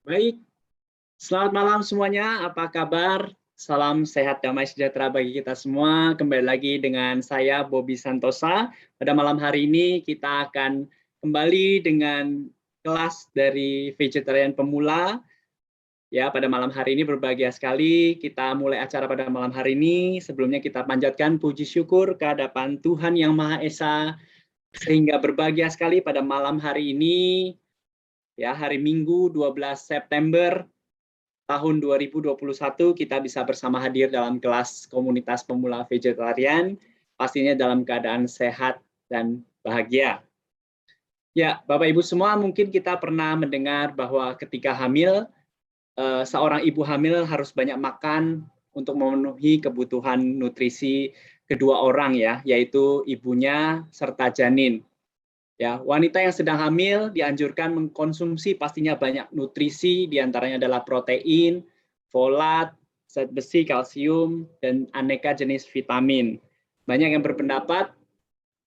Baik, selamat malam semuanya. Apa kabar? Salam sehat, damai sejahtera bagi kita semua. Kembali lagi dengan saya, Bobby Santosa. Pada malam hari ini kita akan kembali dengan kelas dari vegetarian pemula. Ya, pada malam hari ini berbahagia sekali kita mulai acara pada malam hari ini. Sebelumnya kita panjatkan puji syukur ke hadapan Tuhan Yang Maha Esa, sehingga berbahagia sekali pada malam hari ini, ya, hari Minggu 12 September tahun 2021 kita bisa bersama hadir dalam kelas komunitas pemula vegetarian, pastinya dalam keadaan sehat dan bahagia. Ya, Bapak Ibu semua, mungkin kita pernah mendengar bahwa ketika hamil, seorang ibu hamil harus banyak makan untuk memenuhi kebutuhan nutrisi kedua orang, ya, yaitu ibunya serta janin. Ya, wanita yang sedang hamil dianjurkan mengkonsumsi pastinya banyak nutrisi, diantaranya adalah protein, folat, zat besi, kalsium, dan aneka jenis vitamin. Banyak yang berpendapat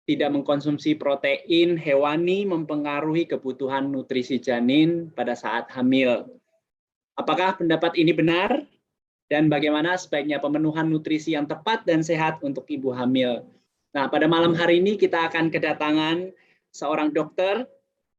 tidak mengkonsumsi protein hewani mempengaruhi kebutuhan nutrisi janin pada saat hamil. Apakah pendapat ini benar? Dan bagaimana sebaiknya pemenuhan nutrisi yang tepat dan sehat untuk ibu hamil? Nah, pada malam hari ini kita akan kedatangan seorang dokter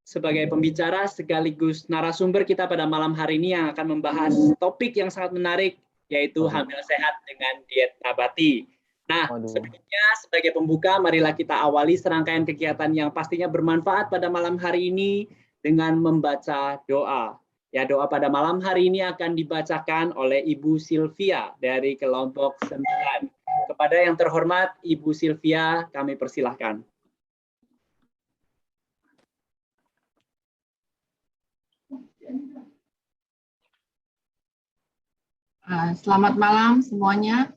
sebagai pembicara sekaligus narasumber kita pada malam hari ini yang akan membahas topik yang sangat menarik, yaitu hamil sehat dengan diet nabati. Nah, sebelumnya sebagai pembuka, marilah kita awali serangkaian kegiatan yang pastinya bermanfaat pada malam hari ini dengan membaca doa. Ya, doa pada malam hari ini akan dibacakan oleh Ibu Sylvia dari kelompok 9. Kepada yang terhormat Ibu Sylvia, kami persilahkan. Selamat malam semuanya.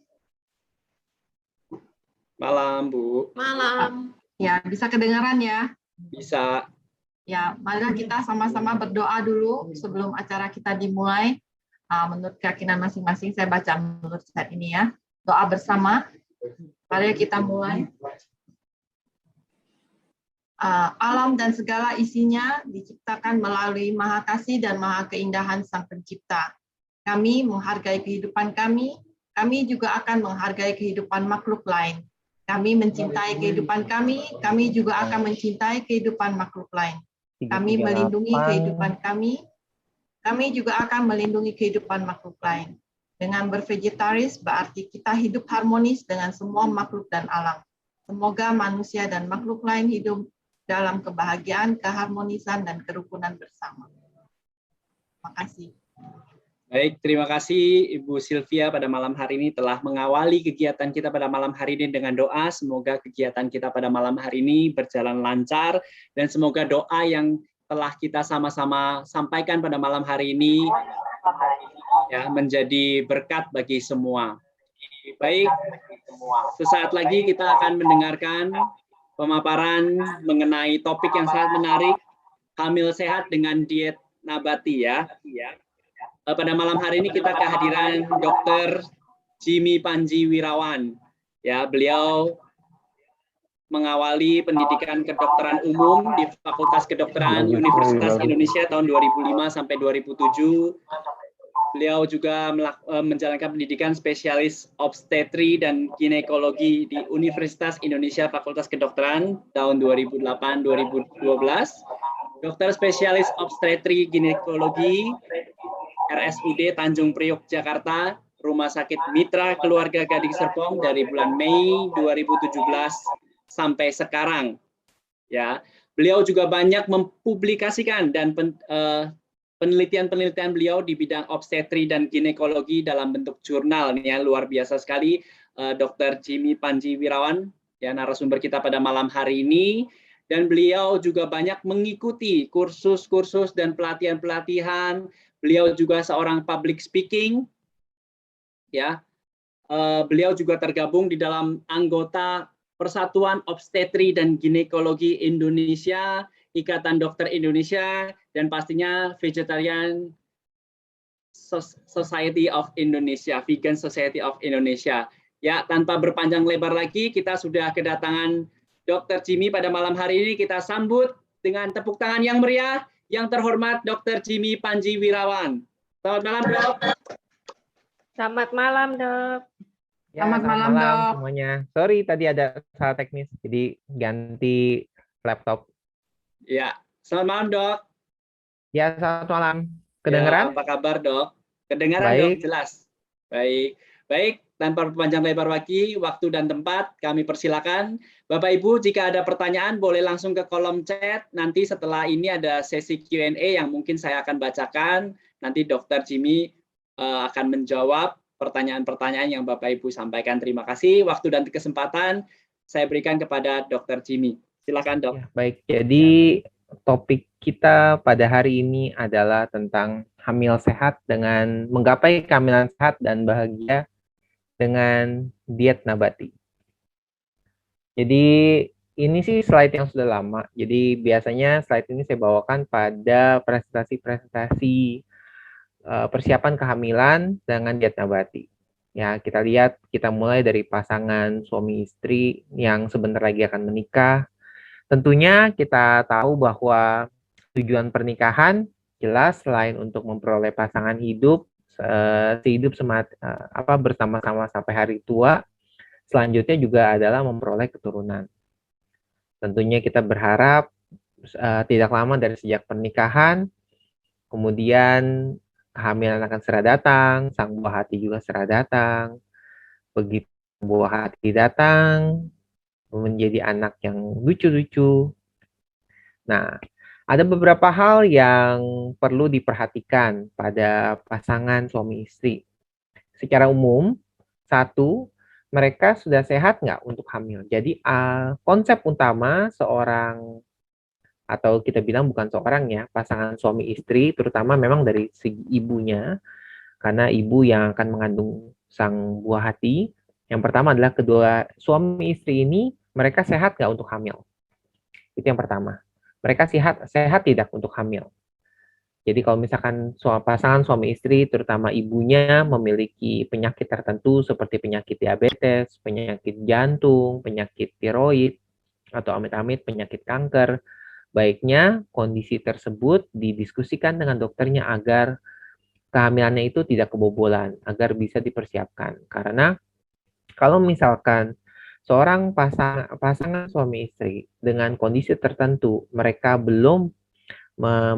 Malam, Bu. Malam. Ya, bisa kedengaran ya? Bisa. Ya, mari kita sama-sama berdoa dulu sebelum acara kita dimulai. Menurut keyakinan masing-masing, saya baca menurut set ini ya. Doa bersama. Mari kita mulai. Alam dan segala isinya diciptakan melalui maha kasih dan maha keindahan Sang Pencipta. Kami menghargai kehidupan kami juga akan menghargai kehidupan makhluk lain. Kami mencintai kehidupan kami juga akan mencintai kehidupan makhluk lain. Kami melindungi kehidupan kami juga akan melindungi kehidupan makhluk lain. Dengan bervegetaris berarti kita hidup harmonis dengan semua makhluk dan alam. Semoga manusia dan makhluk lain hidup dalam kebahagiaan, keharmonisan, dan kerukunan bersama. Terima kasih. Baik, terima kasih Ibu Sylvia pada malam hari ini telah mengawali kegiatan kita pada malam hari ini dengan doa. Semoga kegiatan kita pada malam hari ini berjalan lancar dan semoga doa yang telah kita sama-sama sampaikan pada malam hari ini ya menjadi berkat bagi semua. Baik, sesaat lagi kita akan mendengarkan pemaparan mengenai topik yang sangat menarik, hamil sehat dengan diet nabati ya. Pada malam hari ini kita kehadiran Dr. Jimmy Panji Wirawan. Ya, beliau mengawali pendidikan kedokteran umum di Fakultas Kedokteran Universitas Indonesia tahun 2005 sampai 2007. Beliau juga menjalankan pendidikan spesialis obstetri dan ginekologi di Universitas Indonesia Fakultas Kedokteran tahun 2008-2012. Dokter spesialis obstetri ginekologi RSUD Tanjung Priok, Jakarta, Rumah Sakit Mitra Keluarga Gading Serpong dari bulan Mei 2017 sampai sekarang. Ya, beliau juga banyak mempublikasikan dan penelitian-penelitian beliau di bidang obstetri dan ginekologi dalam bentuk jurnal. Ini ya, luar biasa sekali, Dr. Jimmy Panji Wirawan, ya, narasumber kita pada malam hari ini. Dan beliau juga banyak mengikuti kursus-kursus dan pelatihan-pelatihan. Beliau juga seorang public speaking, ya. Beliau juga tergabung di dalam anggota Persatuan Obstetri dan Ginekologi Indonesia, Ikatan Dokter Indonesia, dan pastinya Vegetarian Society of Indonesia, Vegan Society of Indonesia. Ya, tanpa berpanjang lebar lagi, kita sudah kedatangan Dr. Jimmy pada malam hari ini. Kita sambut dengan tepuk tangan yang meriah. Yang terhormat Dr. Jimmy Panji Wirawan. Selamat malam, Dok. Selamat malam, Dok. Ya, Selamat malam, Dok. semuanya. Sorry tadi ada salah teknis, jadi ganti laptop. Ya, selamat malam, Dok. Ya, selamat malam. Ya, Kedengeran? apa kabar, Dok? Kedengaran, Baik. Dok, jelas. Baik. Baik, tanpa panjang lebar lagi, waktu dan tempat kami persilakan. Bapak Ibu, jika ada pertanyaan boleh langsung ke kolom chat. Nanti setelah ini ada sesi Q&A yang mungkin saya akan bacakan. Nanti Dr. Jimmy akan menjawab pertanyaan-pertanyaan yang Bapak Ibu sampaikan. Terima kasih. Waktu dan kesempatan saya berikan kepada Dr. Jimmy. Silakan, Dok. Ya, baik, jadi topik kita pada hari ini adalah tentang hamil sehat dengan menggapai kehamilan sehat dan bahagia dengan diet nabati. Jadi ini sih slide yang sudah lama. Jadi biasanya slide ini saya bawakan pada presentasi-presentasi persiapan kehamilan dengan diet nabati. Ya, kita lihat, kita mulai dari pasangan suami istri yang sebentar lagi akan menikah. Tentunya kita tahu bahwa tujuan pernikahan jelas selain untuk memperoleh pasangan hidup sehidup bersama-sama sampai hari tua, selanjutnya juga adalah memperoleh keturunan. Tentunya kita berharap tidak lama dari sejak pernikahan, kemudian kehamilan akan segera datang, sang buah hati juga segera datang. Begitu buah hati datang, menjadi anak yang lucu-lucu. Nah, ada beberapa hal yang perlu diperhatikan pada pasangan suami istri. Secara umum, satu, mereka sudah sehat nggak untuk hamil. Jadi, konsep utama seorang, atau kita bilang bukan seorang ya, pasangan suami istri, terutama memang dari segi ibunya, karena ibu yang akan mengandung sang buah hati. Yang pertama adalah kedua suami istri ini, mereka sehat nggak untuk hamil? Itu yang pertama. Mereka sehat tidak untuk hamil. Jadi kalau misalkan pasangan suami istri, terutama ibunya memiliki penyakit tertentu seperti penyakit diabetes, penyakit jantung, penyakit tiroid, atau amit-amit penyakit kanker, baiknya kondisi tersebut didiskusikan dengan dokternya agar kehamilannya itu tidak kebobolan, agar bisa dipersiapkan. Karena kalau misalkan seorang pasangan suami istri dengan kondisi tertentu, mereka belum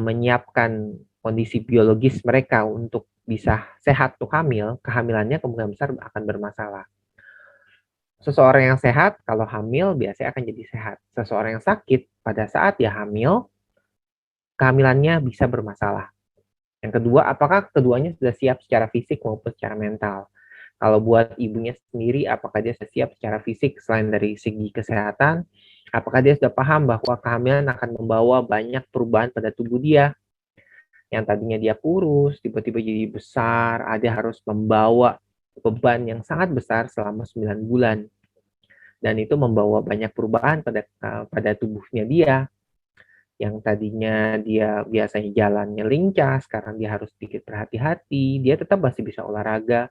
menyiapkan kondisi biologis mereka untuk bisa sehat untuk hamil, kehamilannya kemungkinan besar akan bermasalah. Seseorang yang sehat, kalau hamil biasanya akan jadi sehat. Seseorang yang sakit, pada saat dia hamil, kehamilannya bisa bermasalah. Yang kedua, apakah keduanya sudah siap secara fisik maupun secara mental? Kalau buat ibunya sendiri, apakah dia sudah siap secara fisik selain dari segi kesehatan? Apakah dia sudah paham bahwa kehamilan akan membawa banyak perubahan pada tubuh dia? Yang tadinya dia kurus, tiba-tiba jadi besar, ada harus membawa beban yang sangat besar selama 9 bulan. Dan itu membawa banyak perubahan pada tubuhnya dia. Yang tadinya dia biasanya jalannya lincah, sekarang dia harus sedikit berhati-hati, dia tetap masih bisa olahraga.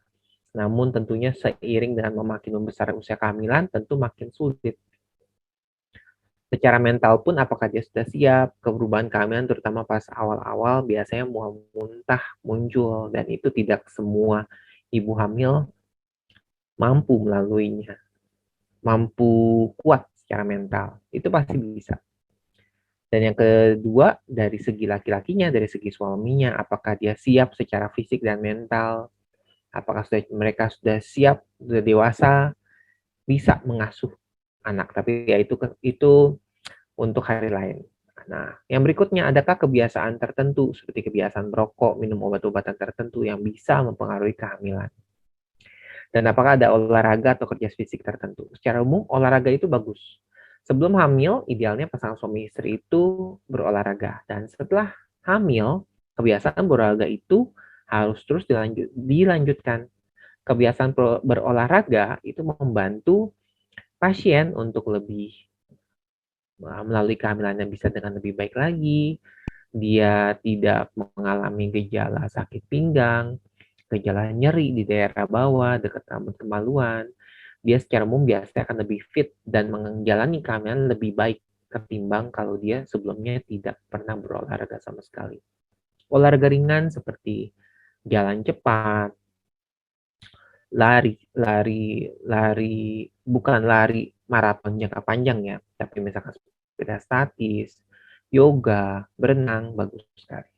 Namun tentunya seiring dengan makin membesar usia kehamilan, tentu makin sulit. Secara mental pun apakah dia sudah siap, perubahan kehamilan terutama pas awal-awal biasanya muntah muncul, dan itu tidak semua ibu hamil mampu melaluinya, mampu kuat secara mental, itu pasti bisa. Dan yang kedua, dari segi laki-lakinya, dari segi suaminya, apakah dia siap secara fisik dan mental, apakah mereka sudah siap, sudah dewasa, bisa mengasuh anak. Tapi ya itu untuk hari lain. Nah, yang berikutnya, adakah kebiasaan tertentu seperti kebiasaan merokok, minum obat-obatan tertentu yang bisa mempengaruhi kehamilan? Dan apakah ada olahraga atau kerja fisik tertentu? Secara umum, olahraga itu bagus. Sebelum hamil, idealnya pasangan suami istri itu berolahraga. Dan setelah hamil, kebiasaan berolahraga itu harus terus dilanjutkan. Kebiasaan berolahraga itu membantu pasien untuk lebih melalui kehamilannya bisa dengan lebih baik lagi. Dia tidak mengalami gejala sakit pinggang, gejala nyeri di daerah bawah, dekat rambut kemaluan. Dia secara umum biasanya akan lebih fit dan menjalani kehamilan lebih baik ketimbang kalau dia sebelumnya tidak pernah berolahraga sama sekali. Olahraga ringan seperti jalan cepat, lari bukan lari maraton jangka panjang ya, tapi misalkan sepeda statis, yoga, berenang, bagus sekali.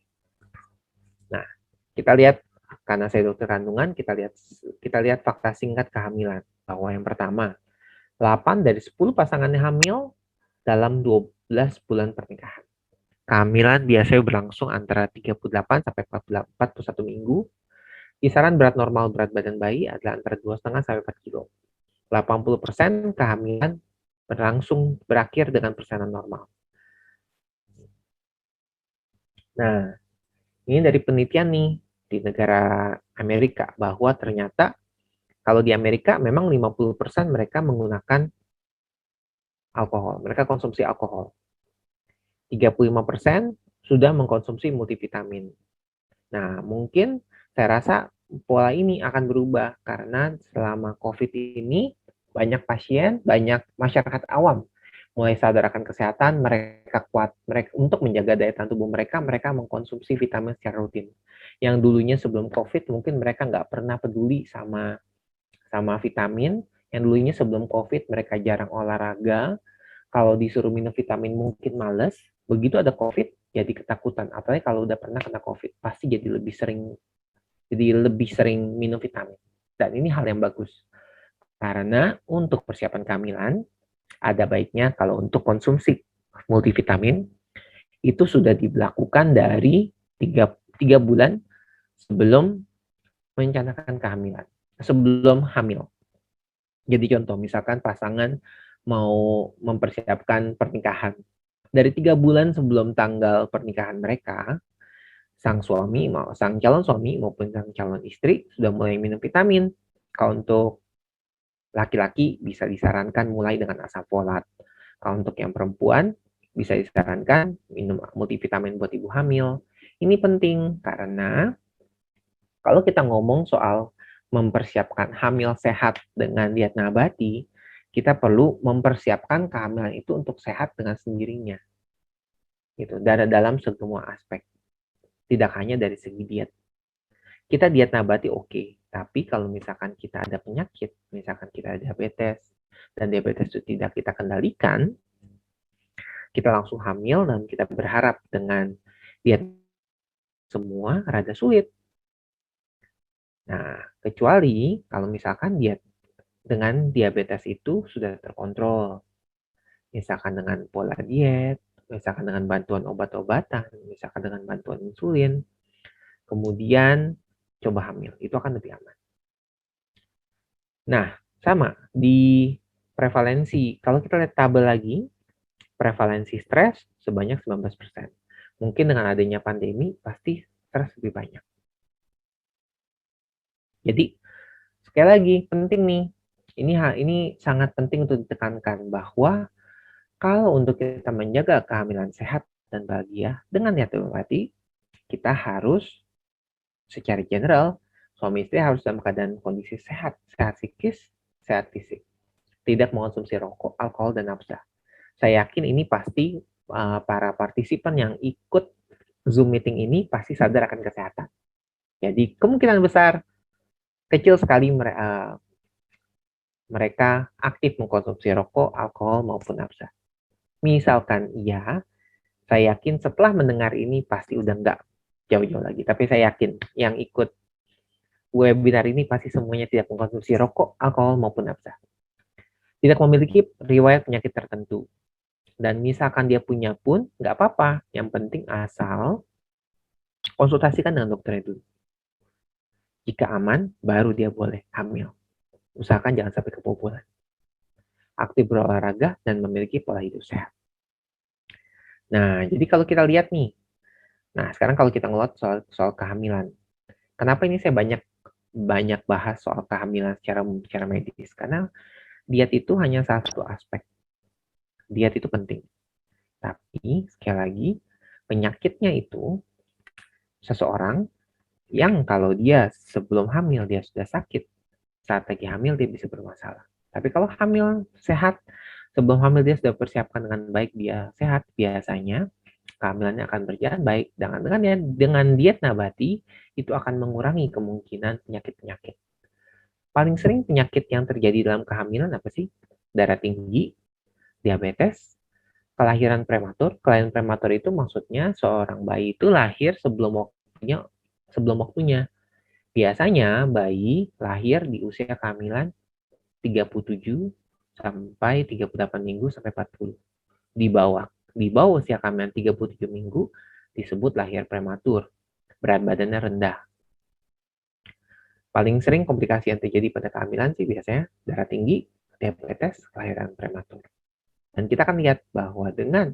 Nah, kita lihat, karena saya dokter kandungan, kita lihat fakta singkat kehamilan. Bahwa yang pertama, 8 dari 10 pasangan yang hamil dalam 12 bulan pernikahan. Kehamilan biasanya berlangsung antara 38 sampai 41 minggu. Kisaran berat normal berat badan bayi adalah antara 2,5 sampai 4 kilo. 80% kehamilan berakhir dengan persenan normal. Nah, ini dari penelitian nih di negara Amerika, bahwa ternyata kalau di Amerika memang 50% mereka menggunakan alkohol, mereka konsumsi alkohol. 35% sudah mengkonsumsi multivitamin. Nah, mungkin saya rasa pola ini akan berubah karena selama COVID ini banyak pasien, banyak masyarakat awam mulai sadar akan kesehatan, mereka untuk menjaga daya tahan tubuh mereka mengkonsumsi vitamin secara rutin. Yang dulunya sebelum COVID mungkin mereka nggak pernah peduli sama vitamin, yang dulunya sebelum COVID mereka jarang olahraga, kalau disuruh minum vitamin mungkin males, begitu ada COVID jadi ketakutan, apalagi kalau udah pernah kena COVID pasti jadi lebih sering minum vitamin. Dan ini hal yang bagus karena untuk persiapan kehamilan ada baiknya kalau untuk konsumsi multivitamin itu sudah dilakukan dari 3 bulan sebelum merencanakan kehamilan, sebelum hamil. Jadi contoh, misalkan pasangan mau mempersiapkan pernikahan. Dari 3 bulan sebelum tanggal pernikahan mereka, sang calon suami maupun sang calon istri sudah mulai minum vitamin. Kalau untuk laki-laki bisa disarankan mulai dengan asam folat. Kalau untuk yang perempuan bisa disarankan minum multivitamin buat ibu hamil. Ini penting karena kalau kita ngomong soal mempersiapkan hamil sehat dengan diet nabati, kita perlu mempersiapkan kehamilan itu untuk sehat dengan sendirinya. Gitu, dalam semua aspek. Tidak hanya dari segi diet. Kita diet nabati oke, tapi kalau misalkan kita ada penyakit, misalkan kita ada diabetes, dan diabetes itu tidak kita kendalikan, kita langsung hamil dan kita berharap dengan diet semua rada sulit. Nah, kecuali kalau misalkan diet dengan diabetes itu sudah terkontrol, misalkan dengan pola diet, misalkan dengan bantuan obat-obatan, misalkan dengan bantuan insulin, kemudian coba hamil, itu akan lebih aman. Nah, sama di prevalensi, kalau kita lihat tabel lagi, prevalensi stres sebanyak 19%. Mungkin dengan adanya pandemi, pasti stres lebih banyak. Jadi, sekali lagi, penting nih, ini sangat penting untuk ditekankan bahwa kalau untuk kita menjaga kehamilan sehat dan bahagia dengan diet nabati, kita harus secara general, suami istri harus dalam keadaan kondisi sehat psikis, sehat fisik. Tidak mengonsumsi rokok, alkohol, dan nafsa. Saya yakin ini pasti para partisipan yang ikut Zoom meeting ini pasti sadar akan kesehatan. Jadi kemungkinan besar, kecil sekali mereka aktif mengkonsumsi rokok, alkohol, maupun nafsa. Misalkan iya, saya yakin setelah mendengar ini pasti udah nggak jauh-jauh lagi. Tapi saya yakin yang ikut webinar ini pasti semuanya tidak mengkonsumsi rokok, alkohol, maupun nafsa. Tidak memiliki riwayat penyakit tertentu. Dan misalkan dia punya pun, nggak apa-apa. Yang penting asal konsultasikan dengan dokternya dulu. Jika aman, baru dia boleh hamil. Usahakan jangan sampai kebobolan. Aktif berolahraga dan memiliki pola hidup sehat. Nah, jadi kalau kita lihat nih, nah sekarang kalau kita ngeliat soal kehamilan, kenapa ini saya banyak bahas soal kehamilan secara medis? Karena diet itu hanya salah satu aspek. Diet itu penting. Tapi sekali lagi, penyakitnya itu seseorang yang kalau dia sebelum hamil dia sudah sakit, saat lagi hamil dia bisa bermasalah. Tapi kalau hamil sehat, Sebelum hamil dia sudah persiapkan dengan baik, dia sehat, biasanya kehamilannya akan berjalan baik. Dengan diet nabati, itu akan mengurangi kemungkinan penyakit-penyakit. Paling sering penyakit yang terjadi dalam kehamilan apa sih? Darah tinggi, diabetes, kelahiran prematur. Kelahiran prematur itu maksudnya seorang bayi itu lahir sebelum waktunya. Biasanya bayi lahir di usia kehamilan 37 sampai 38 minggu sampai 40. Di bawah usia kehamilan 37 minggu disebut lahir prematur. Berat badannya rendah. Paling sering komplikasi yang terjadi pada kehamilan sih biasanya darah tinggi, diabetes, kelahiran prematur. Dan kita akan lihat bahwa dengan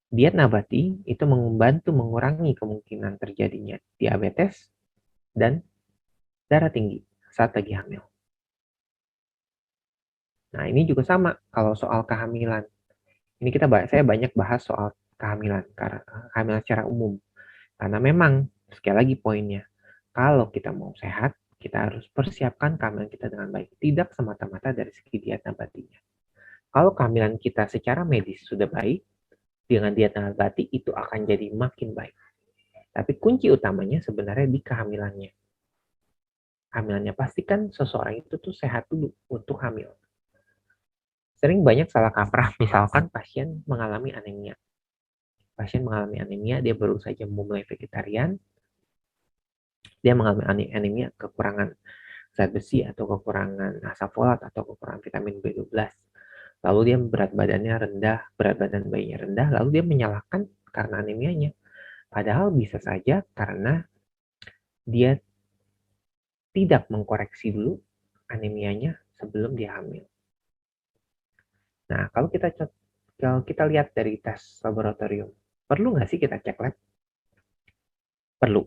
diet nabati itu membantu mengurangi kemungkinan terjadinya diabetes dan darah tinggi saat lagi hamil. Nah, ini juga sama kalau soal kehamilan. Ini saya banyak bahas soal kehamilan secara umum. Karena memang, sekali lagi poinnya, kalau kita mau sehat, kita harus persiapkan kehamilan kita dengan baik. Tidak semata-mata dari segi diet nabatinya. Kalau kehamilan kita secara medis sudah baik, dengan diet nabati itu akan jadi makin baik. Tapi kunci utamanya sebenarnya di kehamilannya. Kehamilannya pastikan seseorang itu tuh sehat dulu untuk hamil. Sering banyak salah kaprah, misalkan pasien mengalami anemia. Dia baru saja memulai vegetarian, dia mengalami anemia, kekurangan zat besi atau kekurangan asam folat atau kekurangan vitamin B12. Lalu dia berat badan bayinya rendah, lalu dia menyalahkan karena anemianya. Padahal bisa saja karena dia tidak mengkoreksi dulu anemianya sebelum dia hamil. Nah, kalau kita lihat dari tes laboratorium, perlu nggak sih kita cek lab? Perlu.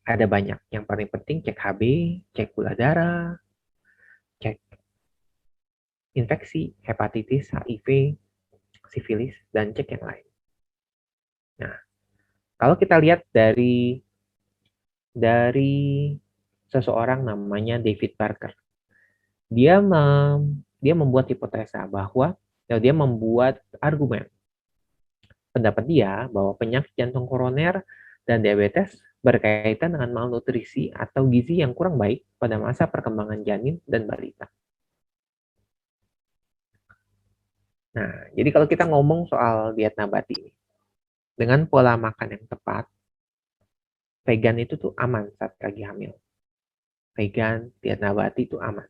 Ada banyak. Yang paling penting cek HB, cek gula darah, cek infeksi, hepatitis, HIV, sifilis, dan cek yang lain. Nah, kalau kita lihat dari seseorang namanya David Parker, dia membuat hipotesa bahwa dia membuat argumen. Pendapat dia bahwa penyakit jantung koroner dan diabetes berkaitan dengan malnutrisi atau gizi yang kurang baik pada masa perkembangan janin dan balita. Nah, jadi kalau kita ngomong soal diet nabati, dengan pola makan yang tepat, vegan itu tuh aman saat lagi hamil. Vegan, diet nabati itu aman.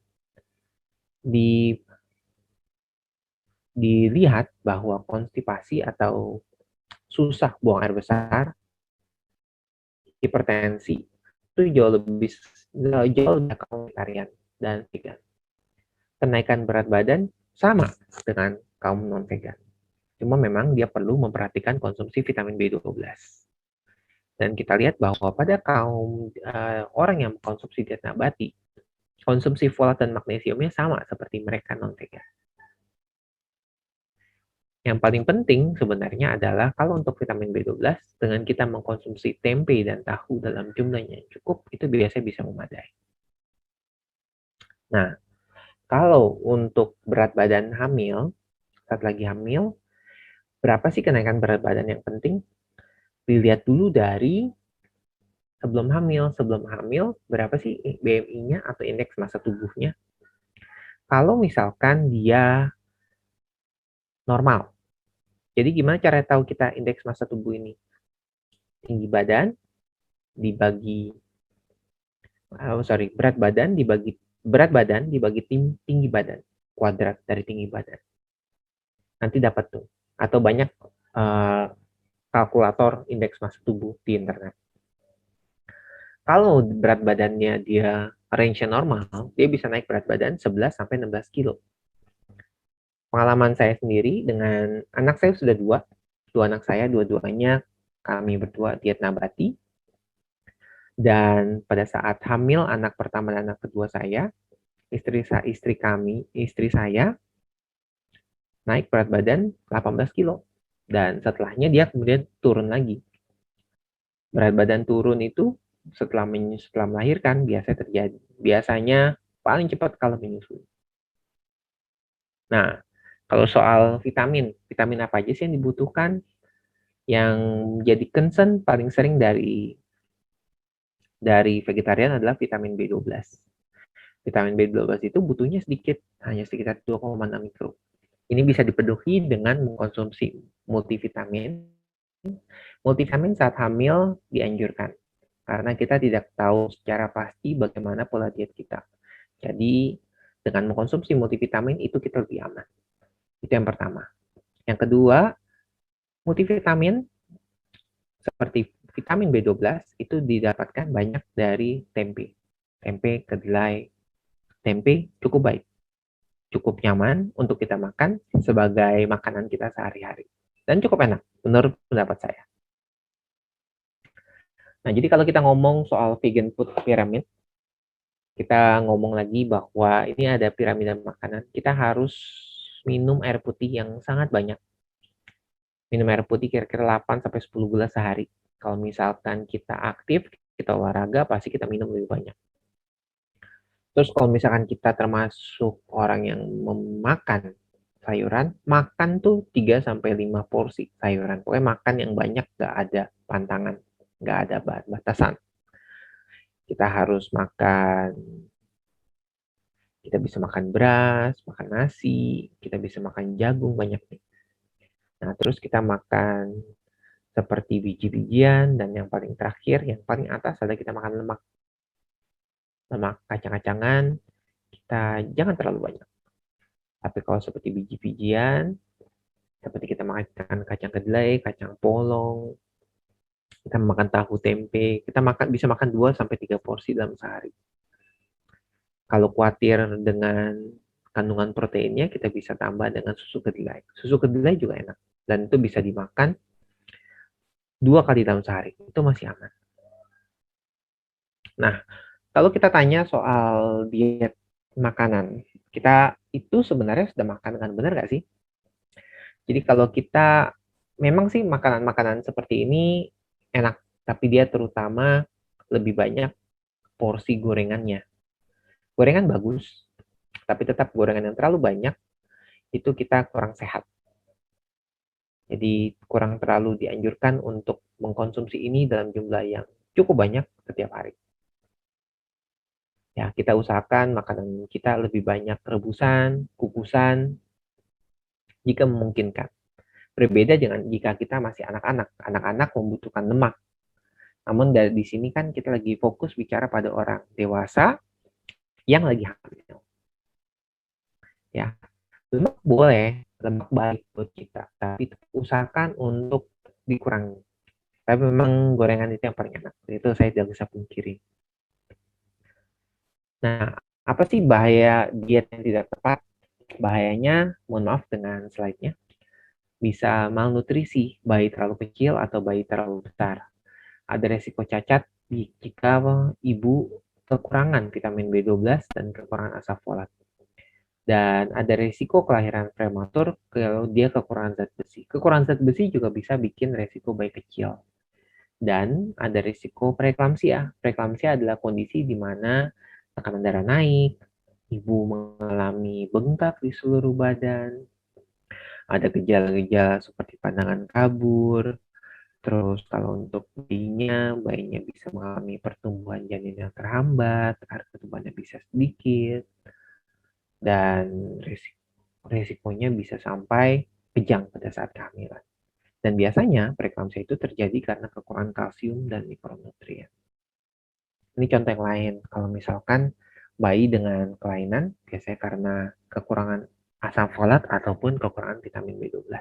Dilihat bahwa konstipasi atau susah buang air besar, hipertensi, itu jauh lebih kaum vegetarian dan vegan. Kenaikan berat badan sama dengan kaum non-vegan. Cuma memang dia perlu memperhatikan konsumsi vitamin B12. Dan kita lihat bahwa pada kaum orang yang mengkonsumsi diet nabati, konsumsi folat dan magnesiumnya sama seperti mereka non-vegan. Yang paling penting sebenarnya adalah kalau untuk vitamin B12, dengan kita mengkonsumsi tempe dan tahu dalam jumlahnya yang cukup, itu biasanya bisa memadai. Nah, kalau untuk berat badan hamil, saat lagi hamil, berapa sih kenaikan berat badan yang penting? Dilihat dulu dari sebelum hamil. Sebelum hamil, berapa sih BMI-nya atau indeks massa tubuhnya? Kalau misalkan dia normal, jadi gimana cara tahu kita indeks massa tubuh ini? Tinggi badan dibagi berat badan dibagi tinggi badan, kuadrat dari tinggi badan. Nanti dapat tuh. Atau banyak kalkulator indeks massa tubuh di internet. Kalau berat badannya dia range normal, dia bisa naik berat badan 11 sampai 16 kilo. Pengalaman saya sendiri dengan anak saya sudah dua anak saya, dua-duanya kami berdua diet nabati. Dan pada saat hamil anak pertama dan anak kedua saya, istri saya naik berat badan 18 kilo. Dan setelahnya dia kemudian turun lagi. Berat badan turun itu setelah melahirkan biasanya paling cepat kalau menyusui. Nah, Kalau soal vitamin, vitamin apa aja sih yang dibutuhkan? Yang jadi concern paling sering dari vegetarian adalah vitamin B12. Vitamin B12 itu butuhnya sedikit, hanya sekitar 2,6 mikro. Ini bisa dipenuhi dengan mengkonsumsi multivitamin. Multivitamin saat hamil dianjurkan, karena kita tidak tahu secara pasti bagaimana pola diet kita. Jadi, dengan mengkonsumsi multivitamin itu kita lebih aman. Itu yang pertama. Yang kedua, multivitamin seperti vitamin B12 itu didapatkan banyak dari tempe. Tempe, kedelai. Tempe cukup baik. Cukup nyaman untuk kita makan sebagai makanan kita sehari-hari. Dan cukup enak, menurut pendapat saya. Nah, jadi kalau kita ngomong soal vegan food pyramid, kita ngomong lagi bahwa ini ada piramida makanan. Kita harus minum air putih yang sangat banyak. Minum air putih kira-kira 8-10 gelas sehari. Kalau misalkan kita aktif, kita olahraga, pasti kita minum lebih banyak. Terus kalau misalkan kita termasuk orang yang memakan sayuran, makan tuh 3-5 porsi sayuran. Pokoknya makan yang banyak, gak ada pantangan, gak ada batasan. Kita harus makan, kita bisa makan beras, makan nasi, kita bisa makan jagung banyak nih. Nah, terus kita makan seperti biji-bijian, dan yang paling terakhir, yang paling atas adalah kita makan lemak. Lemak kacang-kacangan, kita jangan terlalu banyak. Tapi kalau seperti biji-bijian, seperti kita makan kacang kedelai, kacang polong, kita makan tahu tempe, kita bisa makan 2-3 porsi dalam sehari. Kalau khawatir dengan kandungan proteinnya, kita bisa tambah dengan susu kedelai. Susu kedelai juga enak, dan itu bisa dimakan 2 kali dalam sehari. Itu masih aman. Nah, kalau kita tanya soal diet makanan, kita itu sebenarnya sudah makan dengan benar nggak sih? Jadi kalau kita, memang sih makanan-makanan seperti ini enak, tapi dia terutama lebih banyak porsi gorengannya. Gorengan bagus, tapi tetap gorengan yang terlalu banyak, itu kita kurang sehat. Jadi kurang terlalu dianjurkan untuk mengkonsumsi ini dalam jumlah yang cukup banyak setiap hari. Ya, kita usahakan makanan kita lebih banyak rebusan, kukusan, jika memungkinkan. Berbeda dengan jika kita masih anak-anak. Anak-anak membutuhkan lemak. Namun di sini kan kita lagi fokus bicara pada orang dewasa yang lagi hamil. Ya, lemak boleh, lemak baik buat kita, tapi usahakan untuk dikurangi. Tapi memang gorengan itu yang paling enak. Itu saya tidak bisa pungkiri. Nah, apa sih bahaya diet yang tidak tepat? Bahayanya, mohon maaf dengan slide-nya, bisa malnutrisi, bayi terlalu kecil atau bayi terlalu besar. Ada resiko cacat jika ibu kekurangan vitamin B12 dan kekurangan asam folat. Dan ada resiko kelahiran prematur kalau dia kekurangan zat besi. Kekurangan zat besi juga bisa bikin resiko bayi kecil. Dan ada resiko preeklamsia. Preeklamsia adalah kondisi di mana tekanan darah naik, ibu mengalami bengkak di seluruh badan, ada gejala-gejala seperti pandangan kabur. Terus kalau untuk bayinya bisa mengalami pertumbuhan janin yang terhambat, pertumbuhannya bisa sedikit, dan resikonya bisa sampai kejang pada saat kehamilan. Dan biasanya preeklamsia itu terjadi karena kekurangan kalsium dan mikronutrien. Ini contoh yang lain, kalau misalkan bayi dengan kelainan, biasanya karena kekurangan asam folat ataupun kekurangan vitamin B12.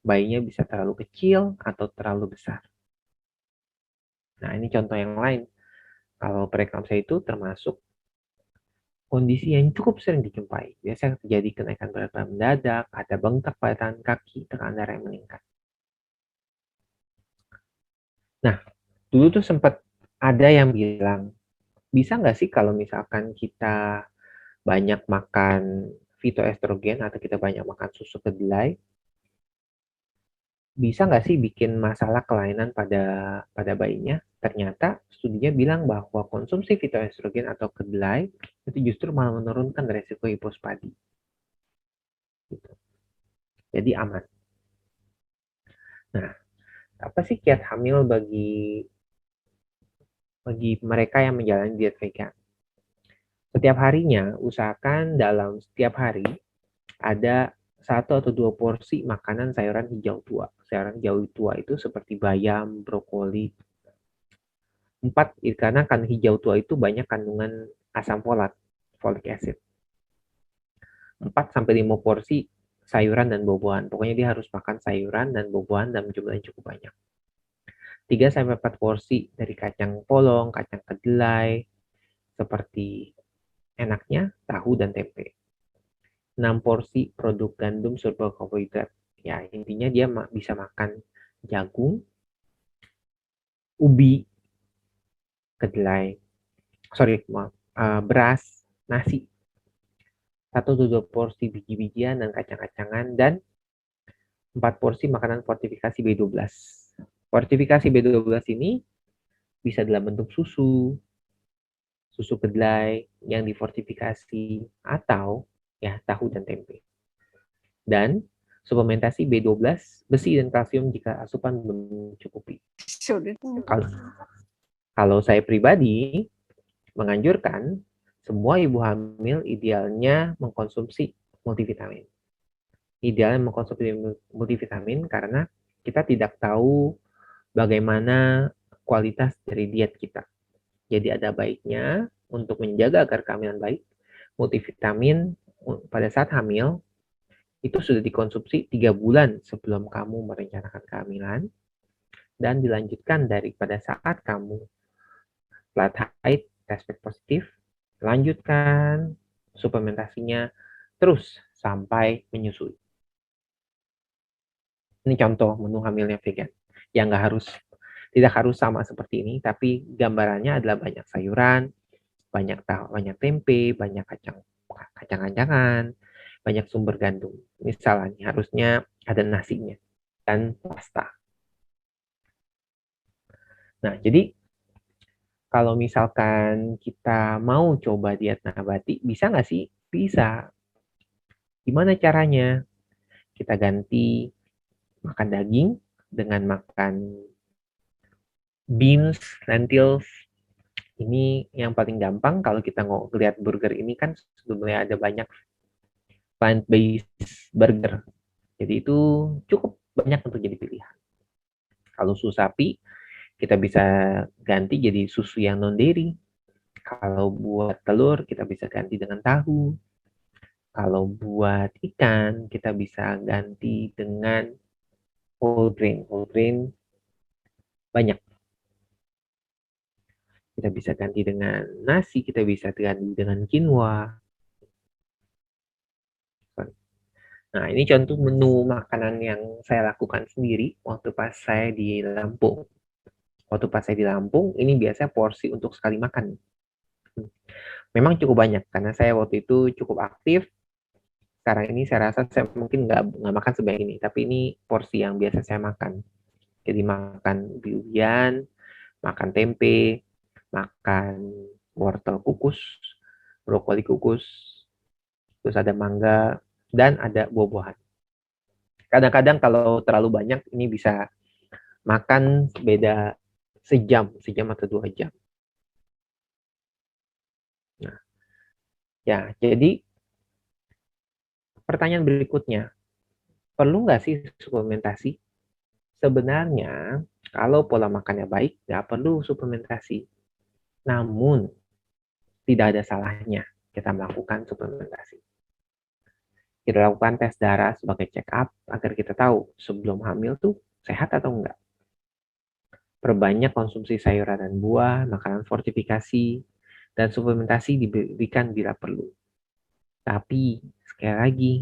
Bayinya bisa terlalu kecil atau terlalu besar. Nah, ini contoh yang lain. Kalau preeklamsia itu termasuk kondisi yang cukup sering dijumpai. Biasanya terjadi kenaikan berat badan mendadak, ada bengkak pada tangan kaki, tekanan darah yang meningkat. Nah, dulu tuh sempat ada yang bilang, bisa nggak sih kalau misalkan kita banyak makan fitoestrogen atau kita banyak makan susu kedelai, bisa nggak sih bikin masalah kelainan pada bayinya? Ternyata studinya bilang bahwa konsumsi fitoestrogen atau kedelai itu justru malah menurunkan resiko hipospadi. Gitu. Jadi aman. Nah, apa sih kiat hamil bagi mereka yang menjalani diet vegan? Setiap harinya, usahakan dalam setiap hari ada 1 atau 2 porsi makanan sayuran hijau tua. Sayuran hijau tua itu seperti bayam, brokoli. 4, karena kan hijau tua itu banyak kandungan asam folat, folic acid. 4-5 porsi sayuran dan buah-buahan. Pokoknya dia harus makan sayuran dan buah-buahan dalam jumlah yang cukup banyak. 3-4 porsi dari kacang polong, kacang kedelai, seperti enaknya tahu dan tempe. 6 porsi produk gandum serba karbohidrat. Ya, intinya dia bisa makan jagung, ubi, kedelai, beras, nasi. 1-2 porsi biji-bijian dan kacang-kacangan, dan 4 porsi makanan fortifikasi B12. Fortifikasi B12 ini bisa dalam bentuk susu kedelai yang difortifikasi, atau ya tahu dan tempe. Dan suplementasi B12, besi dan kalsium jika asupan belum mencukupi. Kalau saya pribadi menganjurkan semua ibu hamil idealnya mengkonsumsi multivitamin. Idealnya mengkonsumsi multivitamin karena kita tidak tahu bagaimana kualitas dari diet kita. Jadi ada baiknya untuk menjaga agar kehamilan baik, multivitamin pada saat hamil itu sudah dikonsumsi 3 bulan sebelum kamu merencanakan kehamilan, dan dilanjutkan daripada saat kamu flat haid, test positif, lanjutkan suplementasinya terus sampai menyusui. Ini contoh menu hamilnya vegan yang tidak harus sama seperti ini, tapi gambarannya adalah banyak sayuran, banyak tahu, banyak tempe, banyak kacang-kacangan, banyak sumber gandum. Misalnya harusnya ada nasinya dan pasta. Nah, jadi kalau misalkan kita mau coba diet nabati, bisa nggak sih? Bisa. Gimana caranya? Kita ganti makan daging dengan makan beans, lentils. Ini yang paling gampang. Kalau kita ngeliat burger ini kan sebetulnya ada banyak plant-based burger. Jadi itu cukup banyak untuk jadi pilihan. Kalau susu sapi, kita bisa ganti jadi susu yang non-dairy. Kalau buat telur, kita bisa ganti dengan tahu. Kalau buat ikan, kita bisa ganti dengan whole grain. Whole grain banyak. Kita bisa ganti dengan nasi, kita bisa ganti dengan quinoa. Nah, ini contoh menu makanan yang saya lakukan sendiri waktu pas saya di Lampung. Waktu pas saya di Lampung, ini biasanya porsi untuk sekali makan. Memang cukup banyak, karena saya waktu itu cukup aktif. Sekarang ini saya rasa saya mungkin nggak makan sebanyak ini, tapi ini porsi yang biasa saya makan. Jadi makan ubi-ubian, makan tempe, makan wortel kukus, brokoli kukus, terus ada mangga, dan ada buah-buahan. Kadang-kadang kalau terlalu banyak, ini bisa makan beda sejam atau 2 jam. Nah, ya, jadi pertanyaan berikutnya, perlu nggak sih suplementasi? Sebenarnya, kalau pola makannya baik, nggak perlu suplementasi. Namun, tidak ada salahnya kita melakukan suplementasi. Kita lakukan tes darah sebagai check up agar kita tahu sebelum hamil tuh sehat atau enggak. Perbanyak konsumsi sayuran dan buah, makanan fortifikasi, dan suplementasi diberikan bila perlu. Tapi, sekali lagi,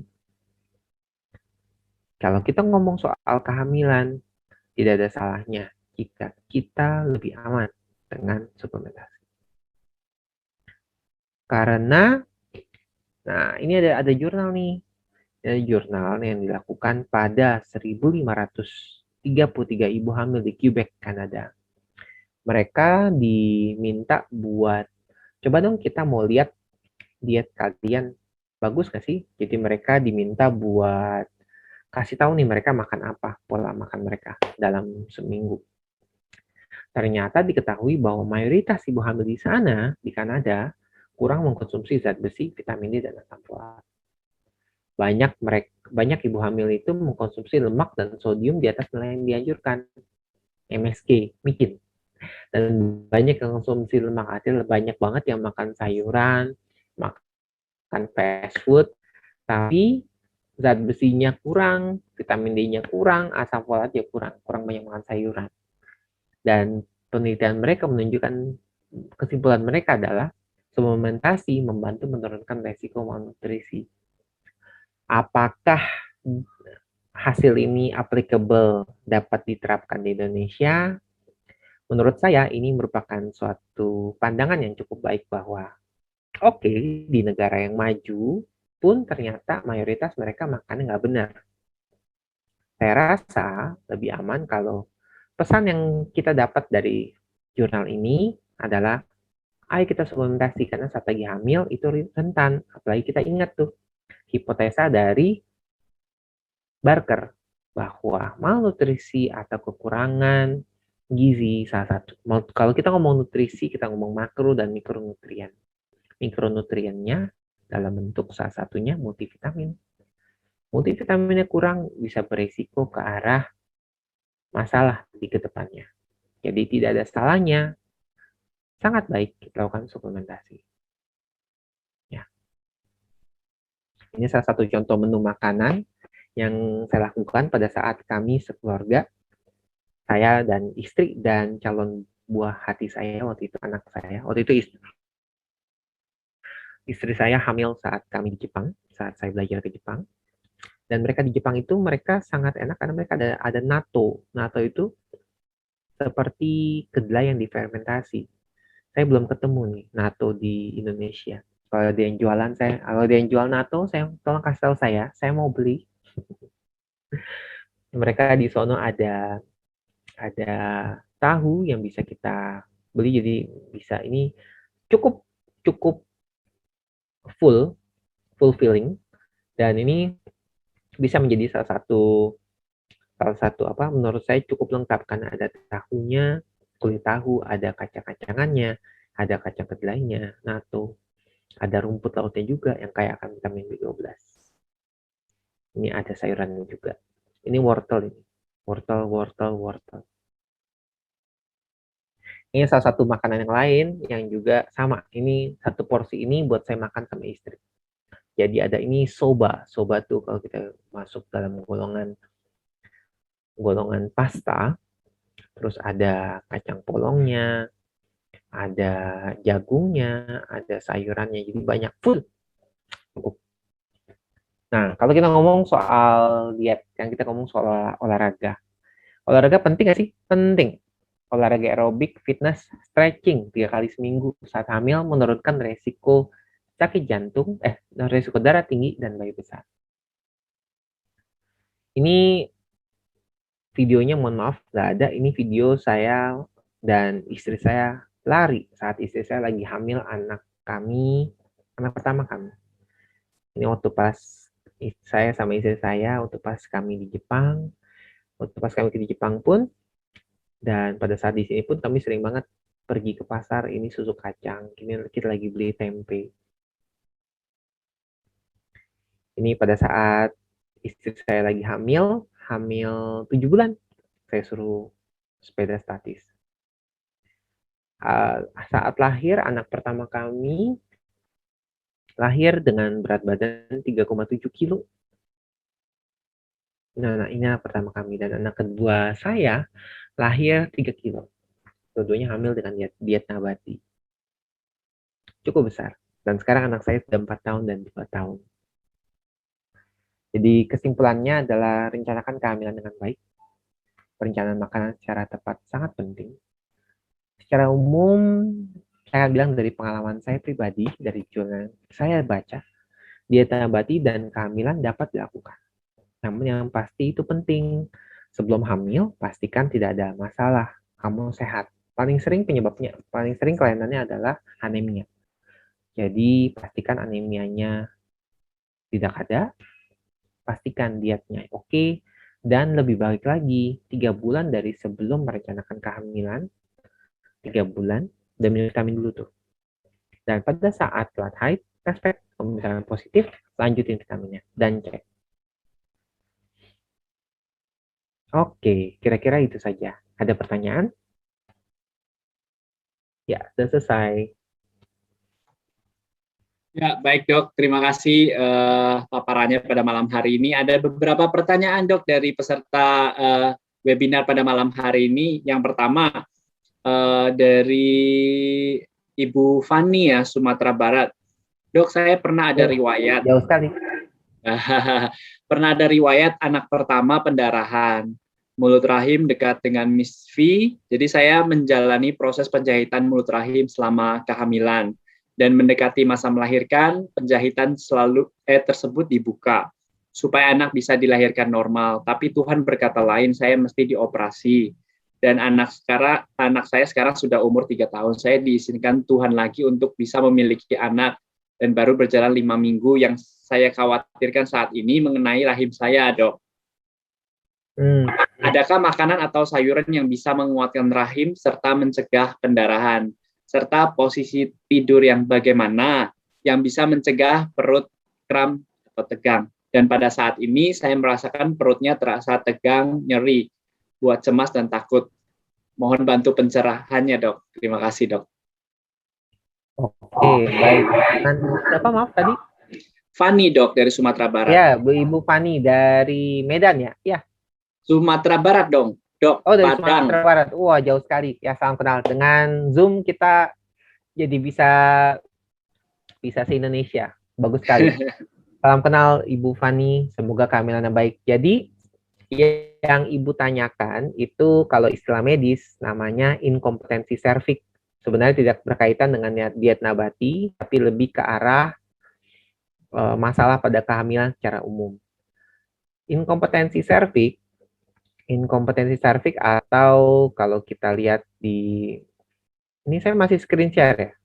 kalau kita ngomong soal kehamilan, tidak ada salahnya jika kita lebih aman dengan suplementasi. Karena, nah ini ada jurnal nih. Ada jurnal yang dilakukan pada 1533 ibu hamil di Quebec, Kanada. Mereka diminta buat, coba dong kita mau lihat diet kalian Bagus nggak sih? Jadi mereka diminta buat kasih tahu nih mereka makan apa, pola makan mereka dalam seminggu. Ternyata diketahui bahwa mayoritas ibu hamil di sana, di Kanada, kurang mengkonsumsi zat besi, vitamin D, dan asam folat. Banyak ibu hamil itu mengkonsumsi lemak dan sodium di atas nilai yang dianjurkan, MSG, micin. Dan banyak yang konsumsi lemak, artinya banyak banget yang makan sayuran, makan fast food, tapi zat besinya kurang, vitamin D-nya kurang, asam folatnya kurang banyak makan sayuran. Dan penelitian mereka menunjukkan, kesimpulan mereka adalah suplementasi membantu menurunkan resiko malnutrisi. Apakah hasil ini applicable dapat diterapkan di Indonesia? Menurut saya ini merupakan suatu pandangan yang cukup baik bahwa oke, di negara yang maju pun ternyata mayoritas mereka makannya nggak benar. Saya rasa lebih aman kalau pesan yang kita dapat dari jurnal ini adalah ayo kita suplementasi karena saat lagi hamil itu rentan. Apalagi kita ingat tuh hipotesa dari Barker bahwa malnutrisi atau kekurangan gizi salah satu. Kalau kita ngomong nutrisi, kita ngomong makro dan mikronutrien. Mikronutriennya dalam bentuk salah satunya multivitamin. Multivitaminnya kurang bisa berisiko ke arah masalah di kedepannya. Jadi tidak ada salahnya, sangat baik kita lakukan suplementasi. Ya. Ini salah satu contoh menu makanan yang saya lakukan pada saat kami sekeluarga, saya dan istri dan calon buah hati saya, waktu itu anak saya, waktu itu istri saya hamil saat kami di Jepang, saat saya belajar ke Jepang. Dan mereka di Jepang itu mereka sangat enak karena mereka ada natto. Natto itu seperti kedelai yang difermentasi. Saya belum ketemu nih natto di Indonesia. Kalau ada yang jualan kalau ada yang jual natto, saya tolong kasih tahu saya mau beli. Mereka di sono ada tahu yang bisa kita beli, jadi bisa ini cukup fulfilling, dan ini bisa menjadi salah satu apa menurut saya cukup lengkap karena ada tahunya, kulit tahu, ada kacang-kacangannya, ada kacang kedelainya, natto, ada rumput lautnya juga yang kaya akan vitamin B12. Ini ada sayurannya juga. Ini wortel ini. Wortel. Ini salah satu makanan yang lain yang juga sama. Ini satu porsi ini buat saya makan sama istri. Jadi ada ini soba. Soba tuh kalau kita masuk dalam golongan pasta, terus ada kacang polongnya, ada jagungnya, ada sayurannya, jadi banyak full. Nah, kalau kita ngomong soal diet, yang kita ngomong soal olahraga. Olahraga penting nggak sih? Penting. Olahraga aerobik, fitness, stretching 3 kali seminggu saat hamil menurunkan resiko sakit jantung, resiko darah tinggi dan bayi besar. Ini videonya mohon maaf nggak ada. Ini video saya dan istri saya lari saat istri saya lagi hamil anak pertama kami. Ini waktu pas saya sama istri saya, waktu pas kami di Jepang, pun, dan pada saat di sini pun kami sering banget pergi ke pasar, ini susu kacang, ini kita lagi beli tempe. Ini pada saat istri saya lagi hamil 7 bulan, saya suruh sepeda statis. Saat lahir, anak pertama kami lahir dengan berat badan 3,7 kilo. Nah, ini anak pertama kami. Dan anak kedua saya lahir 3 kilo. Dua-duanya hamil dengan diet nabati. Cukup besar. Dan sekarang anak saya sudah 4 tahun dan 2 tahun. Jadi kesimpulannya adalah rencanakan kehamilan dengan baik. Perencanaan makanan secara tepat sangat penting. Secara umum, saya bilang dari pengalaman saya pribadi, dari jurnal saya baca, diet nabati dan kehamilan dapat dilakukan. Namun yang pasti itu penting. Sebelum hamil, pastikan tidak ada masalah. Kamu sehat. Paling sering kelainannya adalah anemia. Jadi pastikan anemianya tidak ada, pastikan dietnya oke, dan lebih baik lagi 3 bulan dari sebelum merencanakan kehamilan, 3 bulan, dan minum vitamin dulu tuh. Dan pada saat telat haid, respect, kalau misalnya positif, lanjutin vitaminnya, dan cek. Oke, kira-kira itu saja. Ada pertanyaan? Ya, sudah selesai. Ya, baik dok. Terima kasih paparannya pada malam hari ini. Ada beberapa pertanyaan dok dari peserta webinar pada malam hari ini. Yang pertama dari Ibu Fani ya, Sumatera Barat. Dok, saya pernah ada riwayat. Jauh sekali. Pernah ada riwayat anak pertama pendarahan. Mulut rahim dekat dengan Miss V. Jadi saya menjalani proses penjahitan mulut rahim selama kehamilan. Dan mendekati masa melahirkan, penjahitan tersebut dibuka supaya anak bisa dilahirkan normal. Tapi Tuhan berkata lain, saya mesti dioperasi. Dan anak saya sekarang sudah umur 3 tahun. Saya diizinkan Tuhan lagi untuk bisa memiliki anak dan baru berjalan 5 minggu. Yang saya khawatirkan saat ini mengenai rahim saya, dok. Adakah makanan atau sayuran yang bisa menguatkan rahim serta mencegah pendarahan? Serta posisi tidur yang bagaimana yang bisa mencegah perut kram atau tegang. Dan pada saat ini saya merasakan perutnya terasa tegang, nyeri, buat cemas dan takut. Mohon bantu pencerahannya, dok. Terima kasih, dok. Oke, baik. Siapa maaf tadi? Fani, dok, dari Sumatera Barat. Ya, Ibu Fani dari Medan ya? Ya. Sumatera Barat dong. Dok, oh, dari Padang. Sumatera Barat. Wah, jauh sekali. Ya, salam kenal. Dengan Zoom kita jadi bisa se-Indonesia. Bagus sekali. Salam kenal Ibu Fani. Semoga kehamilannya baik. Jadi, yang Ibu tanyakan itu kalau istilah medis namanya inkompetensi serviks. Sebenarnya tidak berkaitan dengan diet nabati, tapi lebih ke arah masalah pada kehamilan secara umum. Inkompetensi serviks atau kalau kita lihat di ini saya masih screen share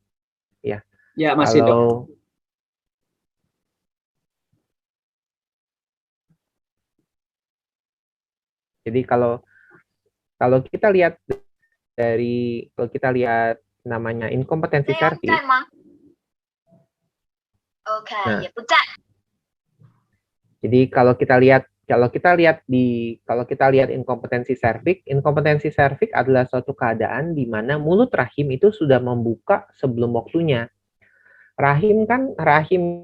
ya. Ya, masih dok. Jadi kalau kita lihat namanya inkompetensi serviks. Nah, jadi kalau kita lihat inkompetensi serviks adalah suatu keadaan di mana mulut rahim itu sudah membuka sebelum waktunya. Rahim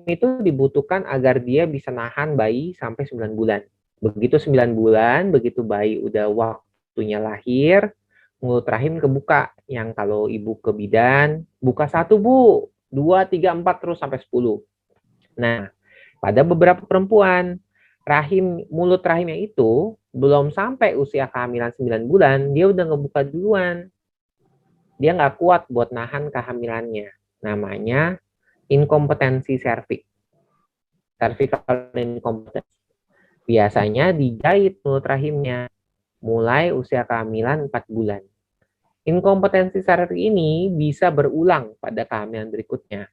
itu dibutuhkan agar dia bisa nahan bayi sampai 9 bulan. Begitu 9 bulan, begitu bayi udah waktunya lahir, mulut rahim kebuka. Yang kalau ibu ke bidan, buka 1 Bu, 2, 3, 4 terus sampai 10. Nah, pada beberapa perempuan, mulut rahimnya itu belum sampai usia kehamilan 9 bulan, dia udah ngebuka duluan. Dia nggak kuat buat nahan kehamilannya. Namanya inkompetensi serviks. Cervical incompetence. Biasanya dijahit mulut rahimnya mulai usia kehamilan 4 bulan. Inkompetensi serviks ini bisa berulang pada kehamilan berikutnya.